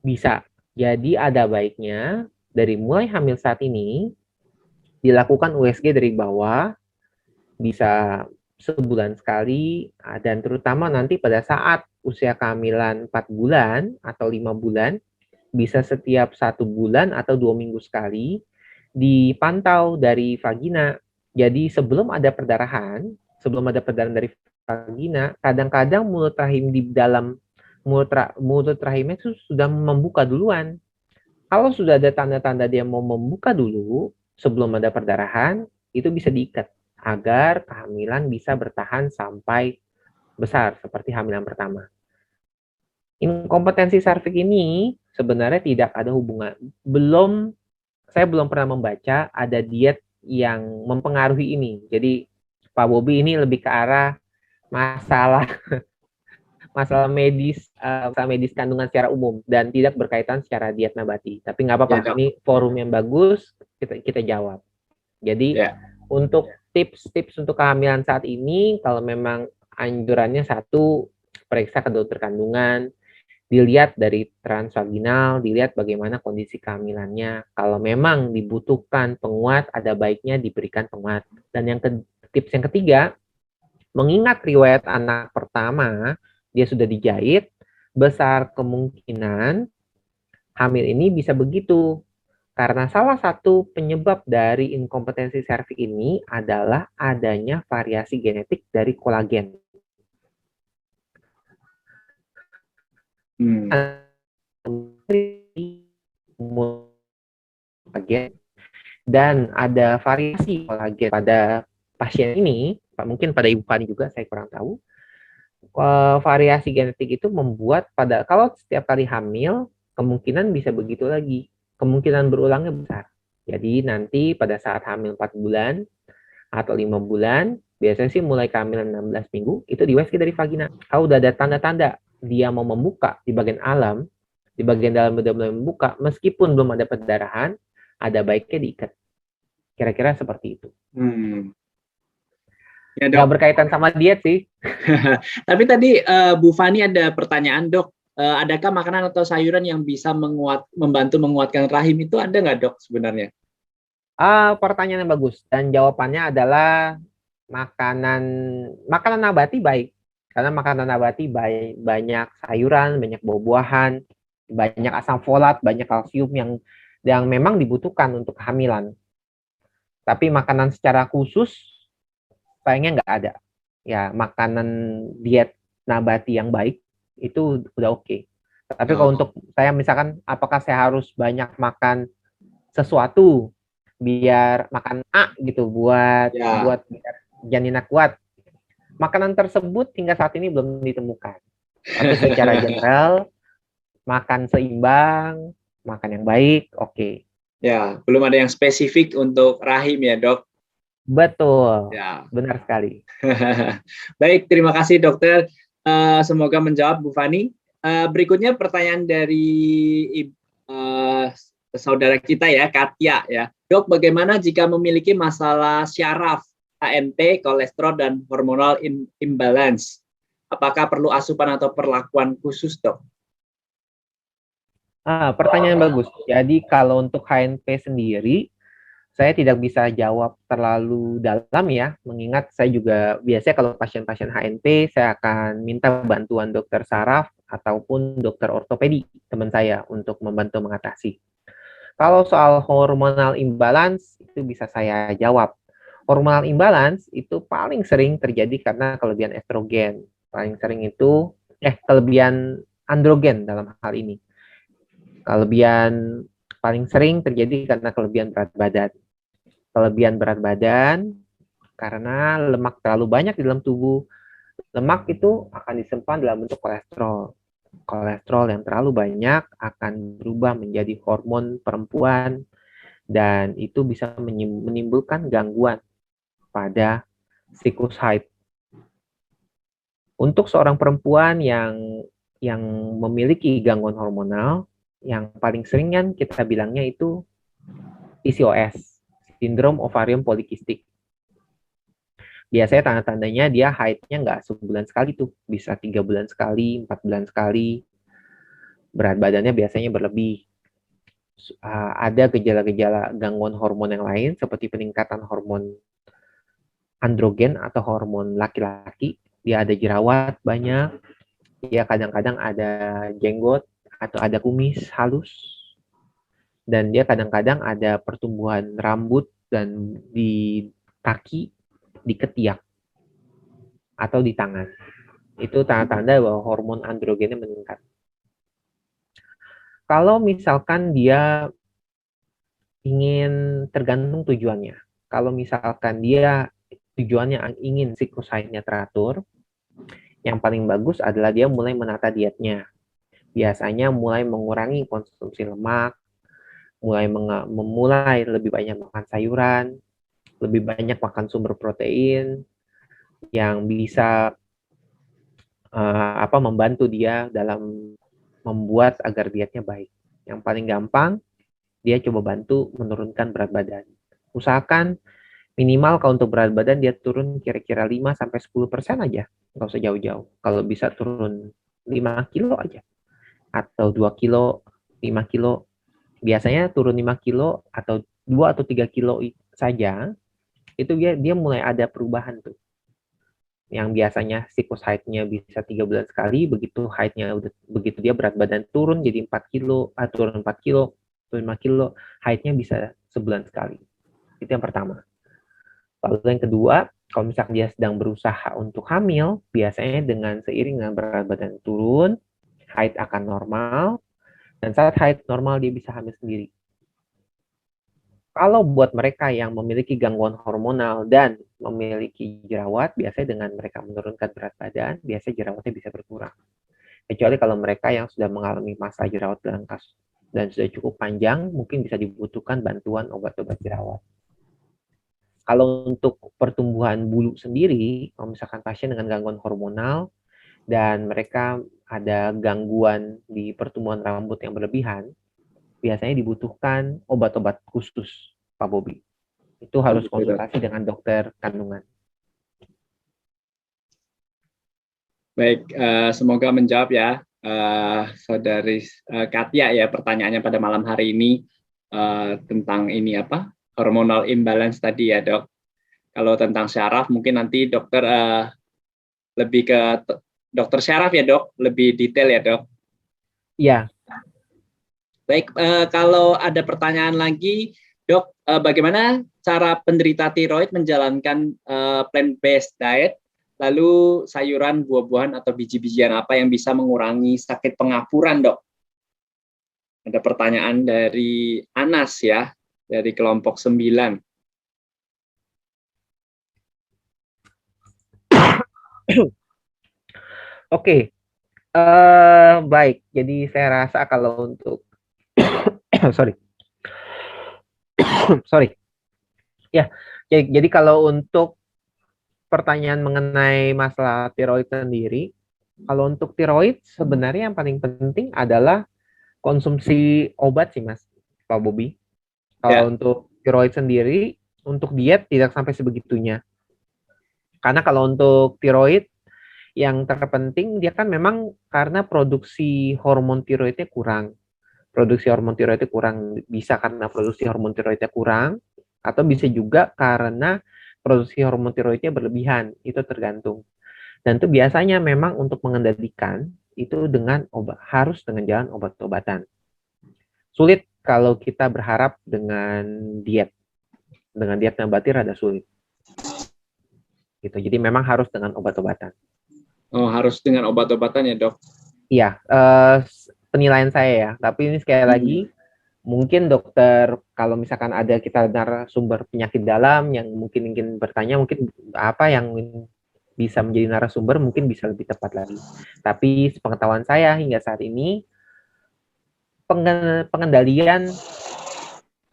Bisa. Jadi ada baiknya dari mulai hamil saat ini dilakukan USG dari bawah, bisa sebulan sekali, dan terutama nanti pada saat usia kehamilan 4 bulan atau 5 bulan, bisa setiap 1 bulan atau 2 minggu sekali, dipantau dari vagina. Jadi sebelum ada perdarahan dari vagina, kadang-kadang mulut rahim di dalam mulut rahimnya itu sudah membuka duluan. Kalau sudah ada tanda-tanda dia mau membuka dulu sebelum ada perdarahan, itu bisa diikat agar kehamilan bisa bertahan sampai besar seperti hamilan pertama. Inkompetensi serviks ini sebenarnya tidak ada hubungan. Saya belum pernah membaca ada diet yang mempengaruhi ini. Jadi Pak Bobi ini lebih ke arah masalah medis kandungan secara umum dan tidak berkaitan secara diet nabati. Tapi nggak apa-apa, ya, ini forum yang bagus, kita jawab. Jadi untuk tips-tips untuk kehamilan saat ini, kalau memang anjurannya 1, periksa ke dokter kandungan, dilihat dari transvaginal, dilihat bagaimana kondisi kehamilannya. Kalau memang dibutuhkan penguat, ada baiknya diberikan penguat. Dan tips yang ketiga, mengingat riwayat anak pertama, dia sudah dijahit, besar kemungkinan hamil ini bisa begitu. Karena salah satu penyebab dari inkompetensi serviks ini adalah adanya variasi genetik dari kolagen. Dan ada variasi kolagen pada pasien ini, mungkin pada Ibu Fani juga, saya kurang tahu. Variasi genetik itu membuat kalau setiap kali hamil, kemungkinan bisa begitu lagi. Kemungkinan berulangnya besar. Jadi nanti pada saat hamil 4 bulan atau 5 bulan, biasanya sih mulai kehamilan 16 minggu, itu di USG dari vagina. Kalau udah ada tanda-tanda dia mau membuka di bagian alam, di bagian dalam udah mulai membuka, meskipun belum ada perdarahan, ada baiknya diikat. Kira-kira seperti itu. Ya, Dok. Nggak berkaitan sama diet sih. Tapi tadi Bu Fani ada pertanyaan, Dok. Adakah makanan atau sayuran yang bisa membantu menguatkan rahim itu ada nggak, Dok, sebenarnya? Pertanyaan yang bagus. Dan jawabannya adalah makanan nabati baik. Karena makanan nabati banyak sayuran, banyak buah-buahan, banyak asam folat, banyak kalsium yang memang dibutuhkan untuk kehamilan. Tapi makanan secara khusus sayangnya nggak ada. Ya, makanan diet nabati yang baik itu udah oke. Tapi kalau untuk saya misalkan, apakah saya harus banyak makan sesuatu biar makan A gitu buat biar janinnya kuat? Makanan tersebut hingga saat ini belum ditemukan. Tapi secara general makan seimbang, makan yang baik, oke. Ya, belum ada yang spesifik untuk rahim ya, Dok. Betul, ya. Benar sekali. Baik, terima kasih dokter. Semoga menjawab Bu Fani. Berikutnya pertanyaan dari saudara kita ya, Katia ya. Dok, bagaimana jika memiliki masalah syaraf, HNP, kolesterol, dan hormonal imbalance? Apakah perlu asupan atau perlakuan khusus, Dok? Pertanyaan bagus. Jadi kalau untuk HNP sendiri, saya tidak bisa jawab terlalu dalam ya, mengingat saya juga biasanya kalau pasien-pasien HNP, saya akan minta bantuan dokter saraf ataupun dokter ortopedi, teman saya, untuk membantu mengatasi. Kalau soal hormonal imbalance, itu bisa saya jawab. Hormonal imbalance itu paling sering terjadi karena kelebihan estrogen. Paling sering itu, kelebihan androgen dalam hal ini. Kelebihan paling sering terjadi karena kelebihan berat badan. Kelebihan berat badan karena lemak terlalu banyak di dalam tubuh. Lemak itu akan disimpan dalam bentuk kolesterol. Kolesterol yang terlalu banyak akan berubah menjadi hormon perempuan dan itu bisa menimbulkan gangguan pada siklus haid. Untuk seorang perempuan yang memiliki gangguan hormonal, yang paling sering kan kita bilangnya itu PCOS. Sindrom ovarium polikistik. Biasanya tanda-tandanya dia haidnya nggak sebulan sekali tuh, bisa 3 bulan sekali, 4 bulan sekali. Berat badannya biasanya berlebih. Ada gejala-gejala gangguan hormon yang lain seperti peningkatan hormon androgen atau hormon laki-laki. Dia ada jerawat banyak, dia kadang-kadang ada jenggot atau ada kumis halus. Dan dia kadang-kadang ada pertumbuhan rambut dan di kaki, di ketiak, atau di tangan. Itu tanda-tanda bahwa hormon androgennya meningkat. Kalau misalkan dia ingin, tergantung tujuannya. Kalau misalkan dia tujuannya ingin siklus haidnya teratur, yang paling bagus adalah dia mulai menata dietnya. Biasanya mulai mengurangi konsumsi lemak, memulai lebih banyak makan sayuran, lebih banyak makan sumber protein yang bisa membantu dia dalam membuat agar dietnya baik. Yang paling gampang, dia coba bantu menurunkan berat badan. Usahakan minimal kalau untuk berat badan dia turun kira-kira 5-10% aja, nggak usah jauh-jauh. Kalau bisa turun 5 kilo aja. atau 2 kilo, 5 kilo. Biasanya turun 5 kilo atau 2 atau 3 kilo saja, itu dia mulai ada perubahan tuh. Yang biasanya siklus haidnya bisa 3 bulan sekali, begitu dia berat badan turun jadi 4 kilo, turun 4 kilo, turun 5 kilo, haidnya bisa sebulan sekali. Itu yang pertama. Lalu yang kedua, kalau misalkan dia sedang berusaha untuk hamil, biasanya seiring dengan berat badan turun, haid akan normal, dan saat haid normal dia bisa hamil sendiri. Kalau buat mereka yang memiliki gangguan hormonal dan memiliki jerawat, biasanya dengan mereka menurunkan berat badan, biasanya jerawatnya bisa berkurang. Kecuali kalau mereka yang sudah mengalami masa jerawat dan sudah cukup panjang, mungkin bisa dibutuhkan bantuan obat-obat jerawat. Kalau untuk pertumbuhan bulu sendiri, kalau misalkan pasien dengan gangguan hormonal dan mereka ada gangguan di pertumbuhan rambut yang berlebihan, biasanya dibutuhkan obat-obat khusus, Pak Bobi. Itu harus konsultasi dengan dokter kandungan. Baik, semoga menjawab ya, Saudari Katia ya pertanyaannya pada malam hari ini tentang ini apa hormonal imbalance tadi ya dok. Kalau tentang syaraf mungkin nanti dokter lebih ke dokter syaraf ya dok, lebih detail ya dok. Iya. Baik, kalau ada pertanyaan lagi, dok, bagaimana cara penderita tiroid menjalankan plant-based diet, lalu sayuran, buah-buahan, atau biji-bijian apa yang bisa mengurangi sakit pengapuran, dok? Ada pertanyaan dari Anas ya, dari kelompok 9. Oke, baik. Jadi saya rasa kalau untuk sorry. Ya, jadi kalau untuk pertanyaan mengenai masalah tiroid sendiri, kalau untuk tiroid sebenarnya yang paling penting adalah konsumsi obat sih Mas, Pak Bobi. Kalau untuk tiroid sendiri, untuk diet tidak sampai sebegitunya. Karena kalau untuk tiroid, yang terpenting dia kan memang karena produksi hormon tiroidnya kurang. Bisa karena produksi hormon tiroidnya kurang, atau bisa juga karena produksi hormon tiroidnya berlebihan, itu tergantung. Dan itu biasanya memang untuk mengendalikan itu harus dengan jalan obat-obatan. Sulit kalau kita berharap dengan diet nabati rada sulit. Gitu. Jadi memang harus dengan obat-obatan. Oh, harus dengan obat-obatan ya dok? Iya, penilaian saya ya. Tapi ini sekali lagi, mungkin dokter, kalau misalkan ada kita narasumber penyakit dalam yang mungkin ingin bertanya, mungkin apa yang bisa menjadi narasumber mungkin bisa lebih tepat lagi. Tapi sepengetahuan saya hingga saat ini, pengendalian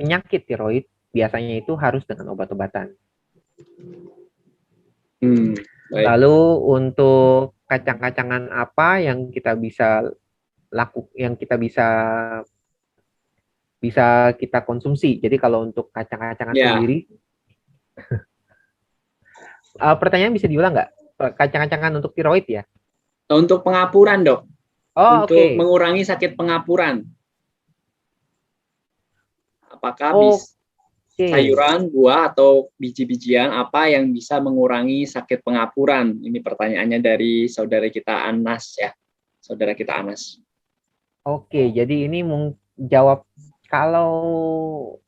penyakit tiroid biasanya itu harus dengan obat-obatan. Lalu untuk kacang-kacangan apa yang kita bisa kita konsumsi. Jadi kalau untuk kacang-kacangan sendiri, pertanyaan bisa diulang nggak? Kacang-kacangan untuk tiroid ya? Untuk pengapuran dok. Untuk mengurangi sakit pengapuran. Apakah bisa sayuran, buah, atau biji-bijian apa yang bisa mengurangi sakit pengapuran? Ini pertanyaannya dari saudara kita Anas ya. Saudara kita Anas. Oke, jadi ini jawab kalau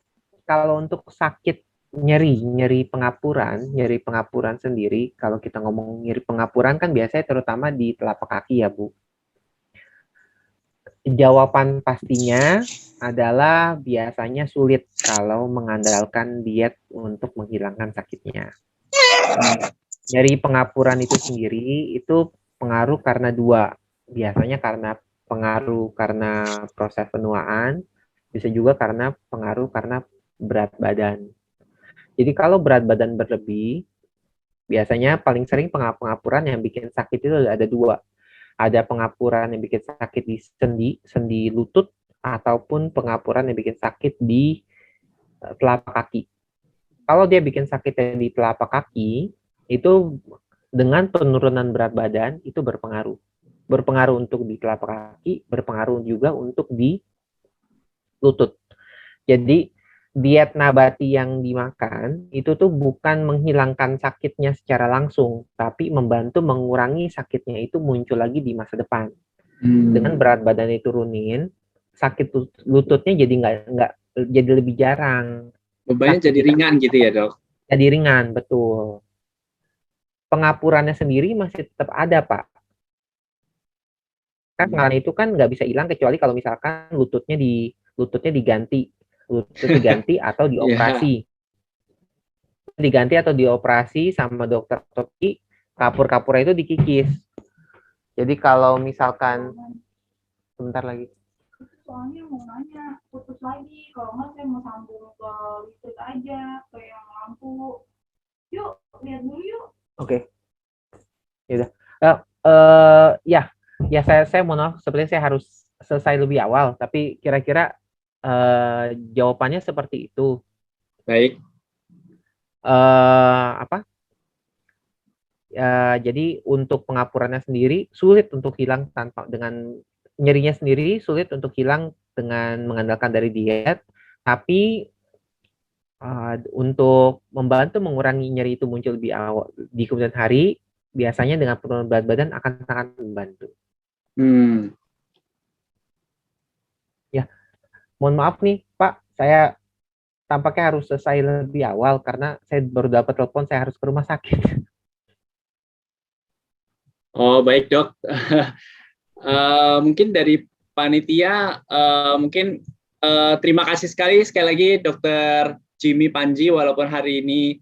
untuk sakit nyeri pengapuran sendiri, kalau kita ngomong nyeri pengapuran kan biasanya terutama di telapak kaki ya, Bu. Jawaban pastinya adalah biasanya sulit kalau mengandalkan diet untuk menghilangkan sakitnya. Nyeri pengapuran itu sendiri itu pengaruh karena dua. Biasanya pengaruh karena proses penuaan, bisa juga pengaruh karena berat badan. Jadi kalau berat badan berlebih, biasanya paling sering pengapuran yang bikin sakit itu ada dua. Ada pengapuran yang bikin sakit di sendi lutut, ataupun pengapuran yang bikin sakit di telapak kaki. Kalau dia bikin sakit di telapak kaki, itu dengan penurunan berat badan itu berpengaruh. berpengaruh untuk di telapak kaki, berpengaruh juga untuk di lutut. Jadi diet nabati yang dimakan itu tuh bukan menghilangkan sakitnya secara langsung, tapi membantu mengurangi sakitnya itu muncul lagi di masa depan. Dengan berat badan diturunin, sakit lututnya nggak jadi lebih jarang. Bebannya jadi ringan gitu ya, Dok? Jadi ringan, betul. Pengapurannya sendiri masih tetap ada, Pak. Karena itu kan nggak bisa hilang kecuali kalau misalkan lututnya diganti atau dioperasi. Diganti atau dioperasi sama dokter ortopedi, kapur-kapurnya itu dikikis. Jadi kalau misalkan sebentar lagi. Soalnya mau nanya, putus lagi. Kalau nggak saya mau sambung ke listrik aja, ke yang lampu. Yuk, lihat dulu yuk. Oke. Ya udah. Ya saya mohon maaf, sepertinya saya harus selesai lebih awal, tapi kira-kira jawabannya seperti itu. Baik. Jadi untuk pengapurannya sendiri sulit untuk hilang dengan nyerinya sendiri sulit untuk hilang dengan mengandalkan dari diet, tapi untuk membantu mengurangi nyeri itu muncul lebih awal di kemudian hari, biasanya dengan penurunan berat badan akan sangat membantu. Ya, mohon maaf nih Pak, saya tampaknya harus selesai lebih awal karena saya baru dapat telepon, saya harus ke rumah sakit. Oh, baik Dok. Mungkin dari panitia, mungkin terima kasih sekali lagi Dr. Jimmy Panji, walaupun hari ini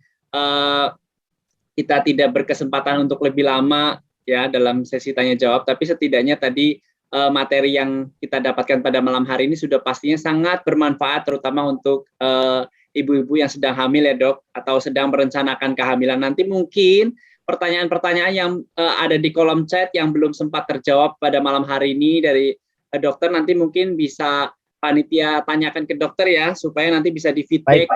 kita tidak berkesempatan untuk lebih lama ya dalam sesi tanya jawab, tapi setidaknya tadi materi yang kita dapatkan pada malam hari ini sudah pastinya sangat bermanfaat, terutama untuk ibu-ibu yang sedang hamil ya Dok, atau sedang merencanakan kehamilan. Nanti mungkin pertanyaan-pertanyaan yang ada di kolom chat yang belum sempat terjawab pada malam hari ini dari dokter, nanti mungkin bisa panitia tanyakan ke dokter ya, supaya nanti bisa di feedback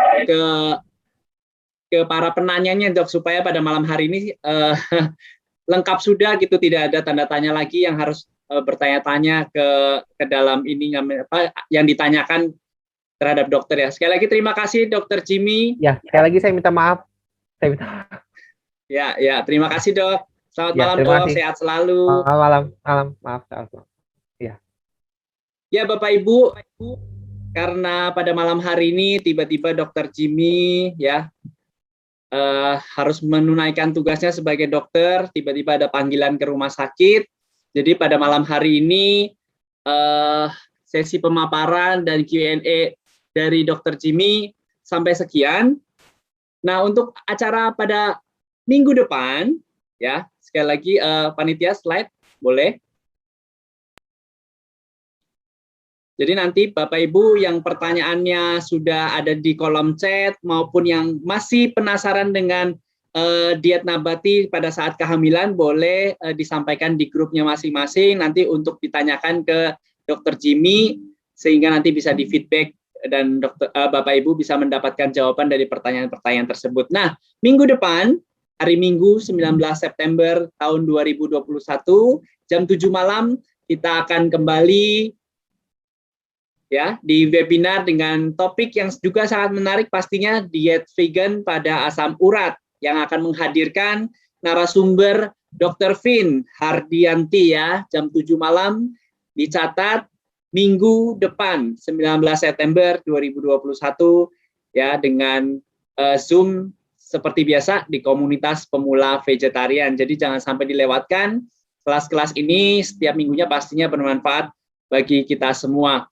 ke para penanyanya Dok, supaya pada malam hari ini lengkap sudah gitu, tidak ada tanda tanya lagi yang harus bertanya-tanya ke dalam ini yang ditanyakan terhadap dokter ya. Sekali lagi terima kasih Dr. Jimmy. Ya, sekali lagi saya minta maaf. Ya, terima kasih Dok. Selamat malam Dok, sehat selalu. Malam, maaf. Ya. Ya Bapak Ibu, karena pada malam hari ini tiba-tiba Dr. Jimmy ya harus menunaikan tugasnya sebagai dokter, tiba-tiba ada panggilan ke rumah sakit. Jadi pada malam hari ini sesi pemaparan dan Q&A dari Dr. Jimmy sampai sekian. Nah, untuk acara pada minggu depan, ya sekali lagi panitia slide boleh. Jadi nanti Bapak Ibu yang pertanyaannya sudah ada di kolom chat maupun yang masih penasaran dengan diet nabati pada saat kehamilan, boleh disampaikan di grupnya masing-masing nanti untuk ditanyakan ke Dr. Jimmy, sehingga nanti bisa di feedback dan Bapak Ibu bisa mendapatkan jawaban dari pertanyaan-pertanyaan tersebut. Nah, minggu depan, hari Minggu 19 September tahun 2021, jam 7 malam, kita akan kembali ya di webinar dengan topik yang juga sangat menarik, pastinya diet vegan pada asam urat, yang akan menghadirkan narasumber Dr. Vin Hardianti ya, jam 7 malam, dicatat minggu depan 19 September 2021 ya, dengan Zoom seperti biasa di komunitas pemula vegetarian. Jadi jangan sampai dilewatkan kelas-kelas ini, setiap minggunya pastinya bermanfaat bagi kita semua.